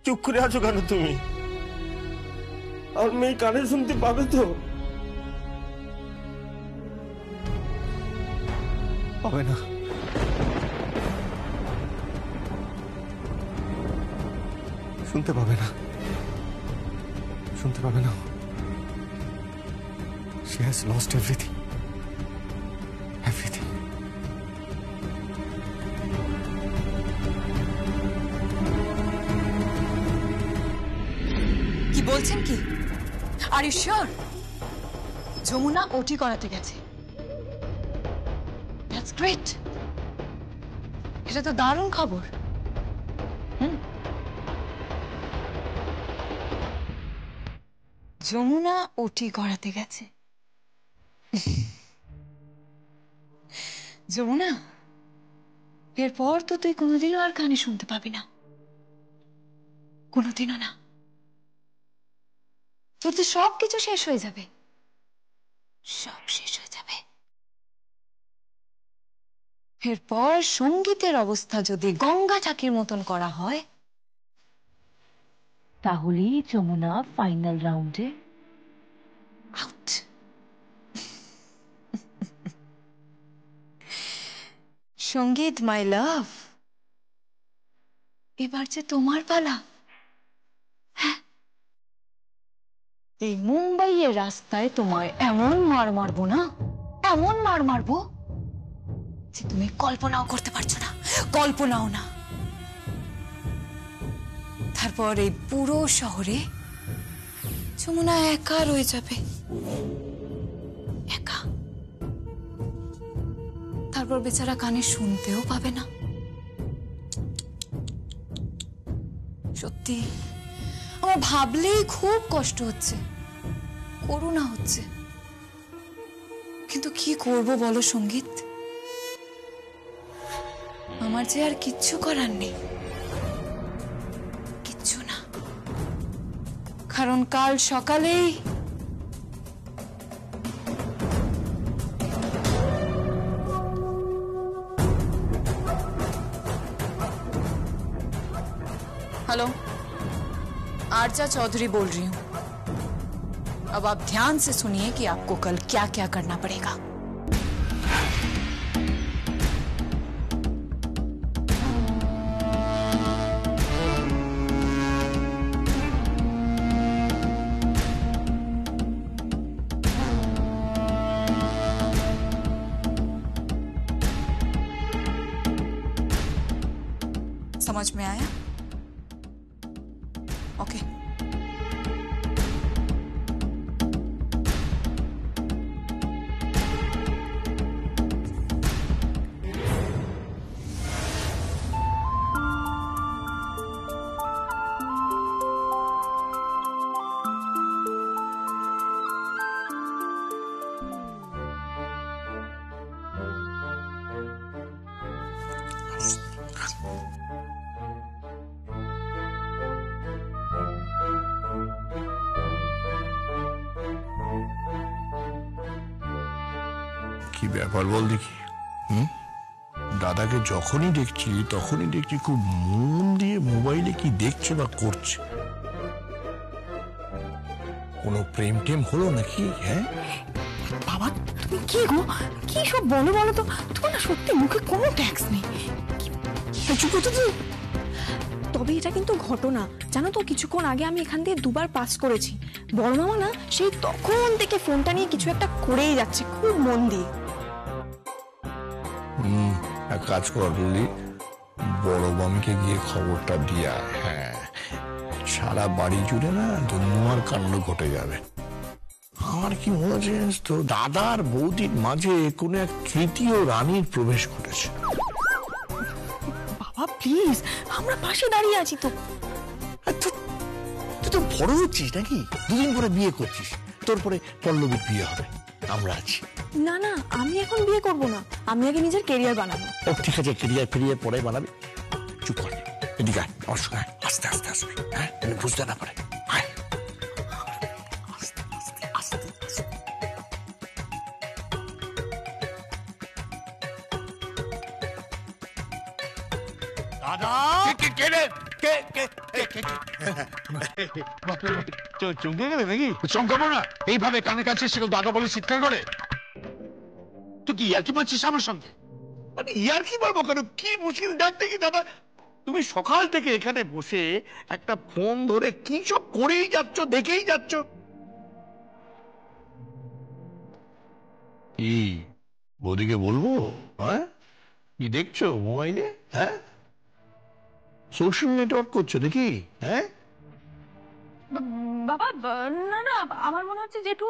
চুপ করে আছো কেন তুমি? আর মেয়ে কানে শুনতে পাবে তো? পাবে না, শুনতে পাবে না, শুনতে পাবে না। She has lost everything. Everything. কি বলছেন কি? Are you sure? যমুনা ওটি করাতে গেছে? That's great. এটা তো দারুণ খবর। যমুনা ওটি করাতে গেছে। যমুনা, এরপর তো তুই কোনোদিনও আর কানে শুনতে পাবি না, কোনোদিনও না। তোর তো সবকিছু শেষ হয়ে যাবে, সব শেষ হয়ে যাবে। এরপর সঙ্গীতের অবস্থা যদি গঙ্গা চাকির মতন করা হয়, তাহলেই যমুনা ফাইনাল রাউন্ডে আউট। সঙ্গীত মাই লাভ, এবার যে তোমার পালা। হ্যাঁ, এই মুম্বাইয়ের রাস্তায় তোমায় এমন মার মারবো না, এমন মার মারবো যে তুমি কল্পনাও করতে পারছো না, কল্পনাও না। তারপর এই পুরো শহরে যমুনা একা রয়ে যাবে, একা। তারপর বেচারা কানে শুনতেও পাবে না। সত্যি আমার ভাবলেই খুব কষ্ট হচ্ছে, করুণা হচ্ছে। কিন্তু কি করব বলো সঙ্গীত? আমার যে আর কিচ্ছু করার নেই, কিচ্ছু না। কারণ কাল সকালেই हेलो, आर्चा चौधरी बोल रही हूं। अब आप ध्यान से सुनिए कि आपको कल क्या क्या करना पड़ेगा। समझ में आया? ओके। কি ব্যাপার বল দেখি? দাদাকে যখনই দেখছি খুব মন দিয়ে মোবাইলে কি দেখছে বা করছে। কোনো প্রেম টেম হলো নাকি? হ্যাঁ বাবা, তুমি কি গো, কি সব বলো বলো তো? তোমার না সত্যি মুখে কোনো ট্যাক্স নেই। চুপ তো তুই। তবে এটা কিন্তু ঘটনা, জানো তো? কিছুক্ষণ আগে আমি এখান দিয়ে দুবার পাস করেছি। বড় মামা না সেই তখন থেকে ফোনটা নিয়ে কিছু একটা করেই যাচ্ছে, খুব মন দিয়ে। এক কাজ কর বুঝলি, বড় মামিকে গিয়ে খবরটা দিয়া। হ্যাঁ, সারা বাড়ি জুড়ে না ধন্যবাদ কাণ্ড ঘটে যাবে। আমার কি মনে হচ্ছে তো, দাদার বৌদির মাঝে কোনো এক তৃতীয় রানীর প্রবেশ ঘটেছে। বাবা প্লিজ, আমরা পাশে দাঁড়িয়ে আছি তো। তুই তো বড় হচ্ছিস নাকি? দুদিন পরে বিয়ে করছিস, তোর পরে পল্লবীর বিয়ে হবে, আমরা আছি। না না, আমি এখন বিয়ে করব না, আমি আগে নিজের কেরিয়ার বানাবো। ঠিক আছে, কেরিয়ার পরে বানাবি। চুপ কর, এদিকে আয়, আমার সঙ্গে আস্তে আস্তে আসবি। হ্যাঁ, বুঝতে না পারে। দাদা, চমকে গেলে নাকি? চমকাবো না, এইভাবে কানে কাছে সেগুলো দাদা বলে চিৎকার করে। তুই কি ইয়ার্কি মারছিস আমার সঙ্গে? মানে ইয়ার কি বলবো কেন, কি মুশকিল ডাক দেখি দাদা। তুমি সকাল থেকে এখানে বসে একটা ফোন ধরে কি সব করেই যাচ্ছ, দেখেই যাচ্ছ। কি বৌদিকে বলবো? হ্যাঁ, কি দেখছো মোবাইলে? হ্যাঁ, সোশ্যাল নেটওয়ার্ক করছো দেখি। হ্যাঁ বাবা না না, আমার মনে হচ্ছে জেঠু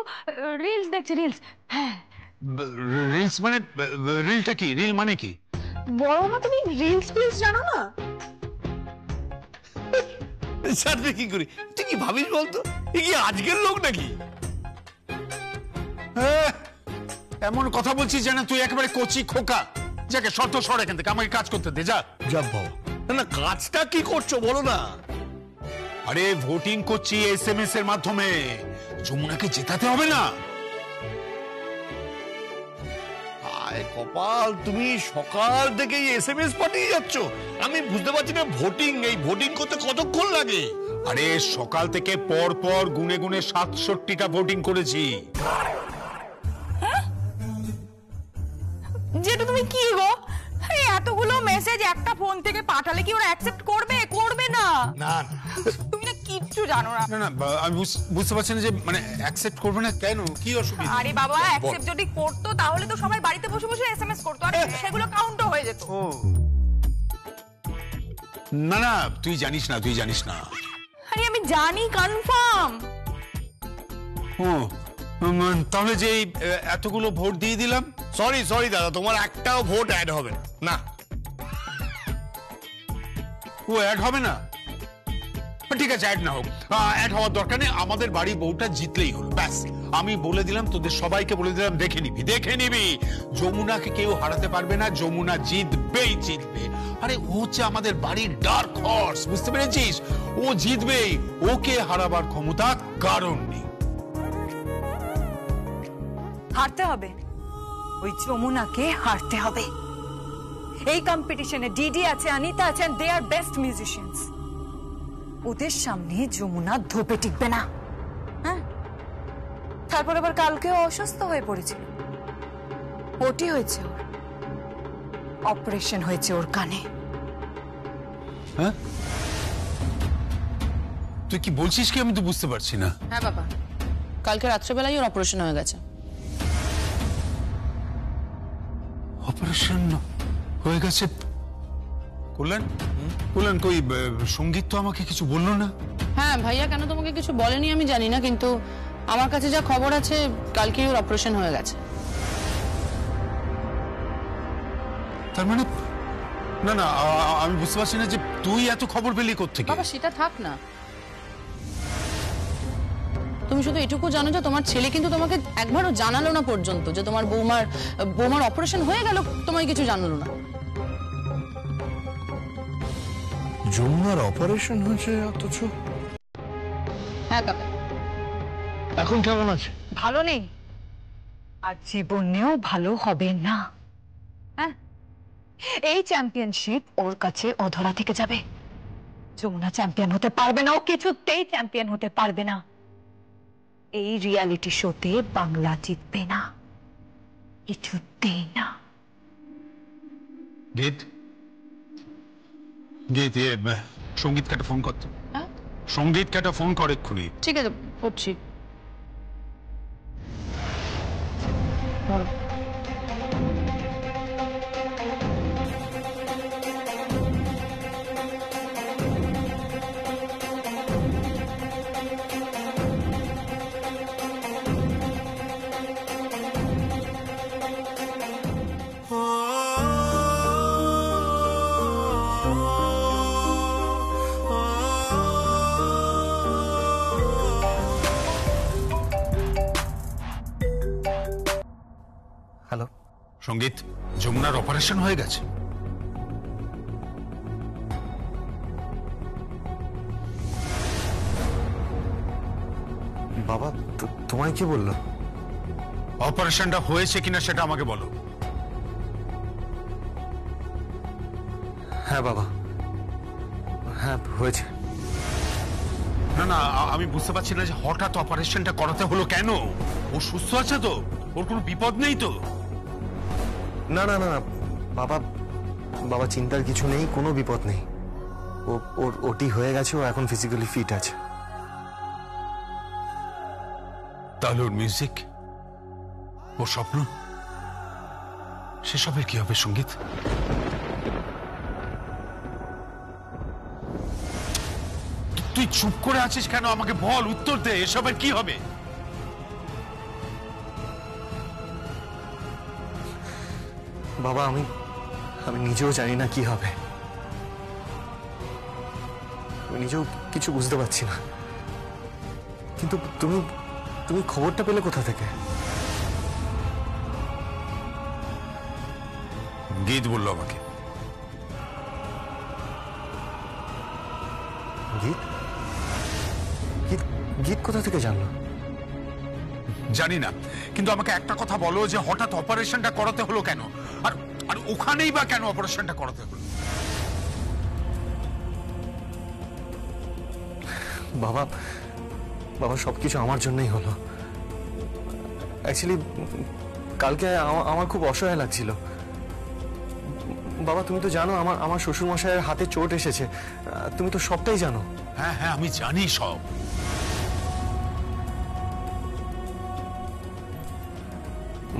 রিলস দেখছে, রিলস। হ্যাঁ, রিলস মানে? রিলটা কি? রিল মানে কি? বড় মা তুমি রিলস প্লিজ জানো না? জানবে কি করে? তুই কি ভাবিস বলতো, এ কি আজকের লোক নাকি? এমন কথা বলছিস যেন তুই একেবারে কচি খোকা। যাকে শর্ত সর এখান থেকে, আমাকে কাজ করতে দে, যা। যা বাবা, না না, কাজটা কি করছো বলো না। আরে ভোটিং করছি SMS এর মাধ্যমে, যমুনাকে জেতাতে হবে না? আয় কপাল, তুমি সকাল থেকে SMS পাঠিয়ে যাচ্ছ। আমি বুঝতে পারছি না, এই ভোটিং করতে কতক্ষণ লাগে? আরে সকাল থেকে পর পর গুনে গুনে 67টা ভোটিং করেছি। জেঠু তুমি কি গো, এই এতগুলো মেসেজ একটা ফোন থেকে পাঠালে কি ওরা অ্যাকসেপ্ট করবে? করবে না। না তুমি না কিচ্ছু জানো না। না না, আমি বুঝতে পারছি না যে মানে অ্যাকসেপ্ট করবে না কেন, কি অসুবিধা? আরে বাবা, অ্যাকসেপ্ট যদি করতো তাহলে তো সবাই বাড়িতে বসে বসে SMS করতো, আর সেগুলো কাউন্টও হয়ে যেত। না না, তুই জানিস না, তুই জানিস না। আরে আমি জানি, কনফার্ম। ও তাহলে যে এতগুলো ভোট দিয়ে দিলাম। সরি দাদা, তোমার একটাও ভোট অ্যাড হবে না। না, ও অ্যাড হবে না? ঠিক আছে, অ্যাড না হোক, অ্যাড হওয়ার দরকার নেই। আমাদের বাড়ি বউটা জিতলেই হলো, ব্যাস। আমি বলে দিলাম, তোদের সবাইকে বলে দিলাম, দেখে নিবি। যমুনাকে কেউ হারাতে পারবে না, যমুনা জিতবে। আরে ও হচ্ছে আমাদের বাড়ির ডার্ক হর্স, বুঝতে পেরেছিস? ও জিতবেই, ওকে হারাবার ক্ষমতা কারণ নেই। হারতে হবে, ওই যমুনাকে হারতে হবে। এই কম্পিটিশনে ডিডি আছে, অনিতা আছেন, দে আর বেস্ট মিউজিশিয়ানস। ওদের সামনে যমুনা ধোপে টিকবে না। হ্যাঁ, তারপর আবার কালকেও অসুস্থ হয়ে পড়েছিল। ওটি হয়েছে ওর, অপারেশন হয়েছে ওর কানে। হ্যাঁ, তুই কি বলছিস কি? আমি তো বুঝতে পারছি না। হ্যাঁ বাবা, কালকে রাত্রেবেলায় ওর অপারেশন হয়ে গেছে। অপারেশন হয়ে গেছে? কল্যাণ কই, সঙ্গীত তো আমাকে কিছু বললো না। হ্যাঁ ভাইয়া, কেন তোমাকে কিছু বলেনি আমি জানি না, কিন্তু আমার কাছে যা খবর আছে কালকেই ওর অপারেশন হয়ে গেছে। তার মানে না না, আমি বুঝতে পারছি না যে তুই এত খবর পেলি কোত্থেকে? বাবা সেটা থাক না, তুমি শুধু এটুকু জানো যে তোমার ছেলে কিন্তু তোমাকে একবারও জানালো না পর্যন্ত যে তোমার বৌমার অপারেশন হয়ে গেল, তোমায় কিছু জানালো না। যমুনার অপারেশন হয়েছে অথচ? হ্যাঁ কাকা। এখন কেমন আছে? ভালো নেই, আর জীবনেও ভালো হবে না। হ্যাঁ, এই চ্যাম্পিয়নশিপ ওর কাছে অধরা থেকে যাবে। যমুনা চ্যাম্পিয়ন হতে পারবে না, ও কিছুতেই চ্যাম্পিয়ন হতে পারবে না। এই রিয়ালিটি শোতে বাংলা জিতবে না, কিছুতেই না। সঙ্গীতকে একটা ফোন করতে। হ্যাঁ, সঙ্গীতকে একটা ফোন করে এক্ষুনি। ঠিক আছে, করছি। হ্যালো সঙ্গীত, যমুনার অপারেশন হয়ে গেছে। বাবা, তোমায় কি বললো? অপারেশনটা হয়েছে কিনা সেটা আমাকে বলো। হ্যাঁ বাবা, হ্যাঁ হয়েছে। না না, আমি বুঝতে পারছি না যে হঠাৎ অপারেশনটা করাতে হলো কেন। ও সুস্থ আছে তো? ওর কোনো বিপদ নেই তো? না না না না, বাবা বাবা চিন্তার কিছু নেই, কোনো বিপদ নেই। ওর ওটি হয়ে গেছে, ও এখন ফিজিক্যালি ফিট আছে। তাহলে ওর মিউজিক, ওর স্বপ্ন, সেসবের কি হবে সঙ্গীত? তুই চুপ করে আছিস কেন? আমাকে বল, উত্তর দে, এসবের কি হবে? বাবা আমি নিজেও জানি না কি হবে। আমি নিজেও কিছু বুঝতে পারছি না। কিন্তু তুমি খবরটা পেলে কোথা থেকে? গীত বললো আমাকে। গীত গীত গীত কোথা থেকে জানলো? জানি না, কিন্তু আমাকে একটা কথা বলো যে হঠাৎ অপারেশনটা করাতে হলো কেন? আর আর ওখানেই বা কেন অপারেশনটা করাতে হলো? বাবা বাবা সবকিছু আমার জন্যই হলো। অ্যাকচুয়ালি কালকে আমার খুব অসহায় লাগছিল। বাবা তুমি তো জানো আমার শ্বশুরমশাইয়ের হাতে চোট এসেছে, তুমি তো সবটাই জানো। হ্যাঁ হ্যাঁ, আমি জানি সব।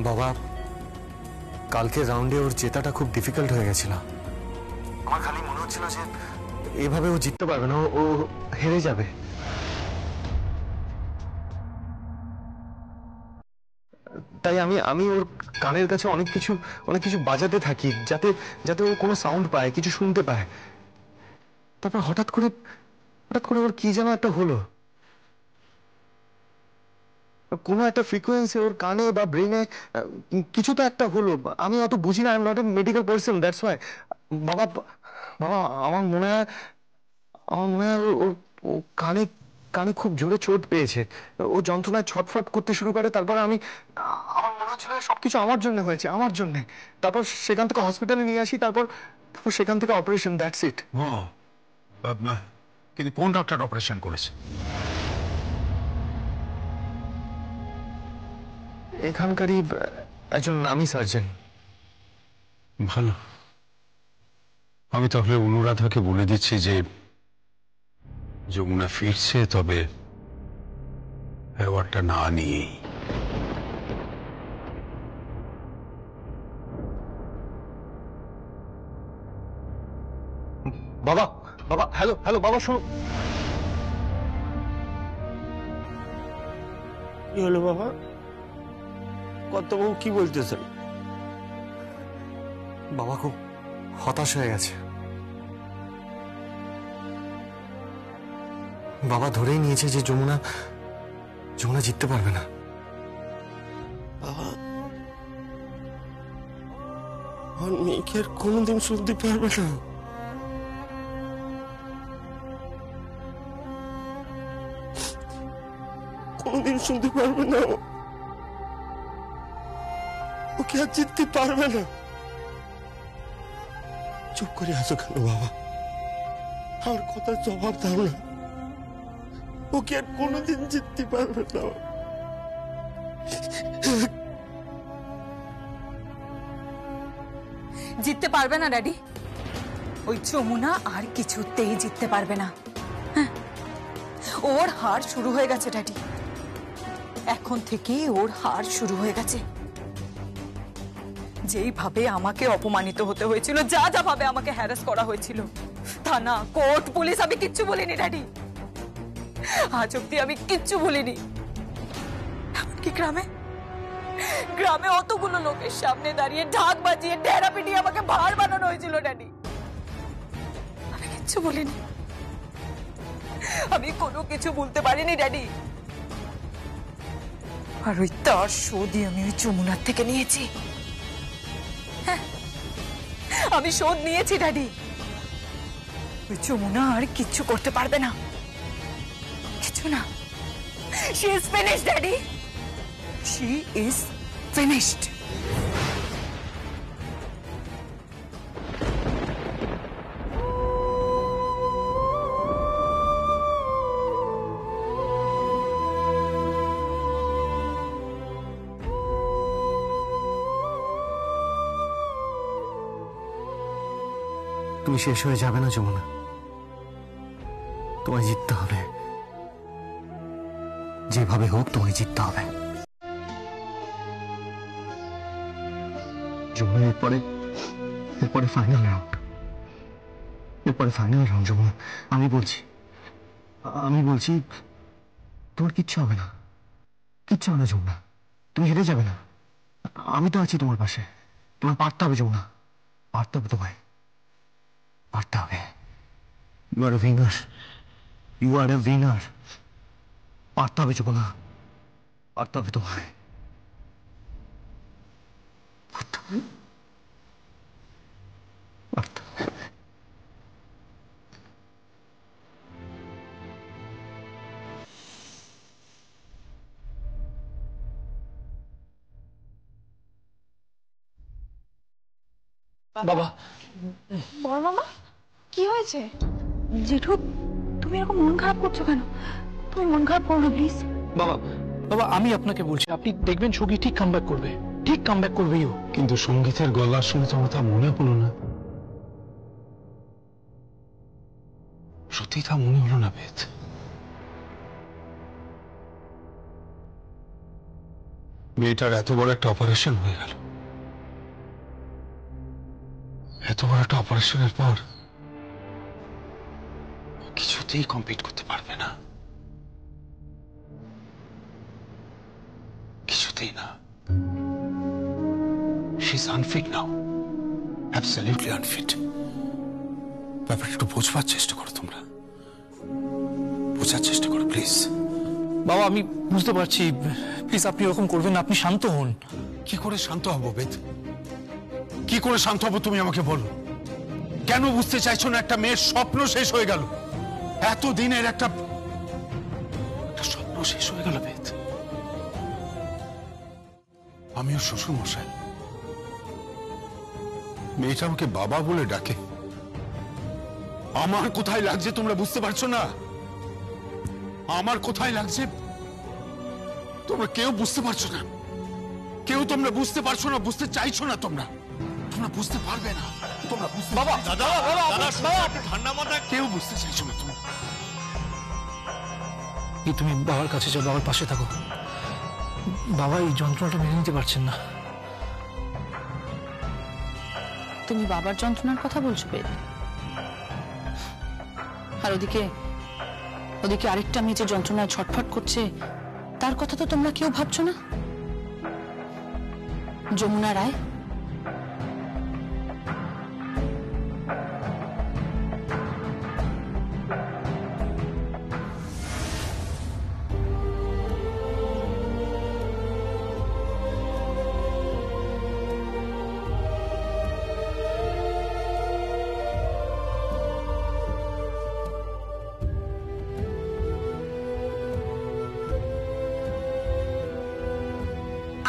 বাবা কালকে রাউন্ডে ওর জেতাটা খুব ডিফিকাল্ট হয়ে গেছিল। আমার খালি মনে হচ্ছিল যে এভাবে ও জিততে পারবে না, ও হেরে যাবে। তাই আমি ওর কানের কাছে অনেক কিছু বাজাতে থাকি, যাতে ও কোনো সাউন্ড পায়, কিছু শুনতে পায়। তারপর হঠাৎ করে ওর কি যেন একটা হলো, কোনো একটা ফ্রিকোয়েন্সি ওর কানে বা ব্রেনে কিছু তো একটা হলো। আমি অত বুঝি না, I am not a medical person, that's why. বাবা বাবা আমার মনে হয় ও কানে খুব জোরে চোট পেয়েছে। ও যন্ত্রণায় ছটফট করতে শুরু করে। তারপর আমার মনে হচ্ছিল সবকিছু আমার জন্য হয়েছে, আমার জন্য। তারপর সেখান থেকে হসপিটালে নিয়ে আসি, তারপর সেখান থেকে অপারেশন, দ্যাটস ইট। কিন্তু কোন ডক্টর অপারেশন করেছে? এখানকারই একজন নামী সার্জন। ভালো। আমি তাহলে অনুরাধাকে বলে দিচ্ছি যে যমুনা ফিরছে, তবে অ্যাওয়ার্ডটা না নিয়েই। বাবা বাবা হ্যালো হ্যালো বাবা শোনো। কি হলো বাবা? কর্তাবাবু কি বলতেছেন? বাবা খুব হতাশ হয়ে গেছে। বাবা ধরেই নিয়েছে যে যমুনা জিততে পারবে না। বাবা আমার মেয়েকে আর কোনোদিন শুনতে পারবে না। কোনোদিন শুনতে পারবে না, ওকে আর জিততে পারবে না। চুপ করে আছো কেন বাবা? আমার কথার জবাব দাও না। ওকে আর কোনোদিন জিততে পারবে না। জিততে পারবে না ড্যাডি। ওই যমুনা আর কিছুতেই জিততে পারবে না। হ্যাঁ, ওর হার শুরু হয়ে গেছে ড্যাডি। এখন থেকে ওর হার শুরু হয়ে গেছে। যেইভাবে আমাকে অপমানিত হতে হয়েছিল, যা যা ভাবে আমাকে হ্যারাস করা হয়েছিল, থানা, কোর্ট, পুলিশ, আমি কিচ্ছু বলিনি ড্যাডি। আজ অব্দি আমি কিচ্ছু বলিনি। এমনকি গ্রামে অতগুলো লোকের সামনে দাঁড়িয়ে ঢাক বাজিয়ে ঢেরা পিটিয়ে আমাকে ভার বানানো হয়েছিল ড্যাডি। আমি কিচ্ছু বলিনি, আমি কোনো কিছু বলতে পারিনি ড্যাডি। আর ওই তার শোধই আমি ওই যমুনার থেকে নিয়েছি। হ্যাঁ, আমি শোধ নিয়েছি ড্যাডি। ওই যমুনা আর কিচ্ছু করতে পারবে না, কিছু না। She is finished, Daddy. She is finished. তুমি শেষ হয়ে যাবে না যমুনা, তোমায় জিততে হবে, যেভাবে হোক তোমায় জিততে হবে। যমুনা এরপরে ফাইনাল রাউন্ড, যমুনা। আমি বলছি তোমার কিচ্ছু হবে না, যমুনা। তুমি হেরে যাবে না, আমি তো আছি তোমার পাশে। তোমার পারতে হবে যমুনা, পারতে হবে তোমায়, পারতে হবে। ইউ আর এ উইনার, পারতে হবে যমুনা, পারতে হবে তোমায়, পারতে হবে। বাবা, বড় মামা, কি হয়েছে? জেঠু, তুমি এরকম মন খারাপ করছো কেন? তুমি মন খারাপ করো না প্লিজ। বাবা, বাবা, আমি আপনাকে বলছি, আপনি দেখবেন সঙ্গীত ঠিক কামব্যাক করবে, ঠিক কামব্যাক করবেই ও। কিন্তু সঙ্গীতের গলার শুনে তো আমার তা মনে হলো না, সত্যি তা মনে হলো না বেদ। মেয়েটার এত বড় একটা অপারেশন হয়ে গেল, এত বড় একটা অপারেশনের পর কিছুতেই কম্পিট করতে পারবে না, কিছুতেই না। She is unfit now, absolutely unfit. ব্যাপারটা একটু বোঝবার চেষ্টা করো, তোমরা বোঝার চেষ্টা করো প্লিজ। বাবা, আমি বুঝতে পারছি, প্লিজ আপনি এরকম করবেন না, আপনি শান্ত হন। কি করে শান্ত হবো বেদ, কি করে শান্ত হবো তুমি আমাকে বলো? কেন বুঝতে চাইছো না? একটা মেয়ের স্বপ্ন শেষ হয়ে গেল, এতদিনের একটা স্বপ্ন শেষ হয়ে গেল বেদ। আমিও শ্বশুর মশাই, মেয়েটা আমাকে বাবা বলে ডাকে, আমার কোথায় লাগছে তোমরা বুঝতে পারছো না? আমার কোথায় লাগছে তোমরা কেউ বুঝতে পারছো না, কেউ তোমরা বুঝতে পারছো না, বুঝতে চাইছো না, তোমরা বুঝতে পারবে না, তোমরা বুঝতে বাবা ঠান্ডা মাথা, কেউ বুঝতে চাইছো না তোমরা। তুমি বাবার কাছে যাও, বাবার পাশে থাকো। বাবা এই যন্ত্রণাটা মেনে নিতে পারছেন না। তুমি বাবার যন্ত্রণার কথা বলছো বেদ? আর ওদিকে আরেকটা মেয়ে যে যন্ত্রণায় ছটফট করছে, তার কথা তো তোমরা কেউ ভাবছো না। যমুনা রায়,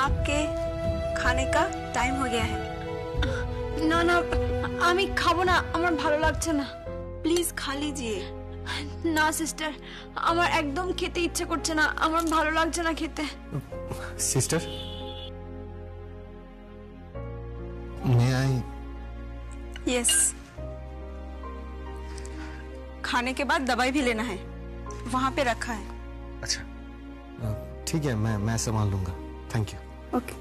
आपके खाने का टाइम हो गया है। না না, আমি খাবো না, আমার ভালো লাগছে না। প্লিজ খা লিজিয়ে। না সিস্টার, আমার একদম খেতে ইচ্ছে করছে না, আমার ভালো লাগছে না খেতে। Sister, may I? यस, खाने के बाद दवाई भी लेना है, वहां पे रखा है। अच्छा, ठीक है, मैं संभाल लूंगा। Thank you. ओके।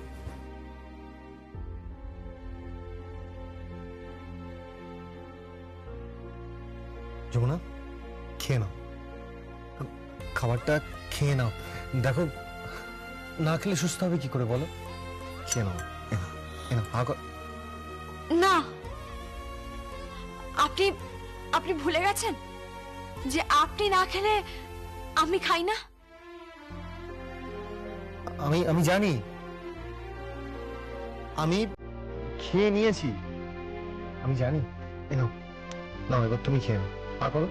যমুনা, খেয়ে নাও, খাবারটা খেয়ে নাও। দেখো, না খেলে সুস্থ হবে কি করে বলো? খেয়ে নাও, না, আপনি ভুলে গেছেন যে আপনি না খেলে আমি খাই না। আমি জানি, আমি খেয়ে নিয়েছি, আমি জানি। নাও, এবার তুমি খেয়ে নাও, করো।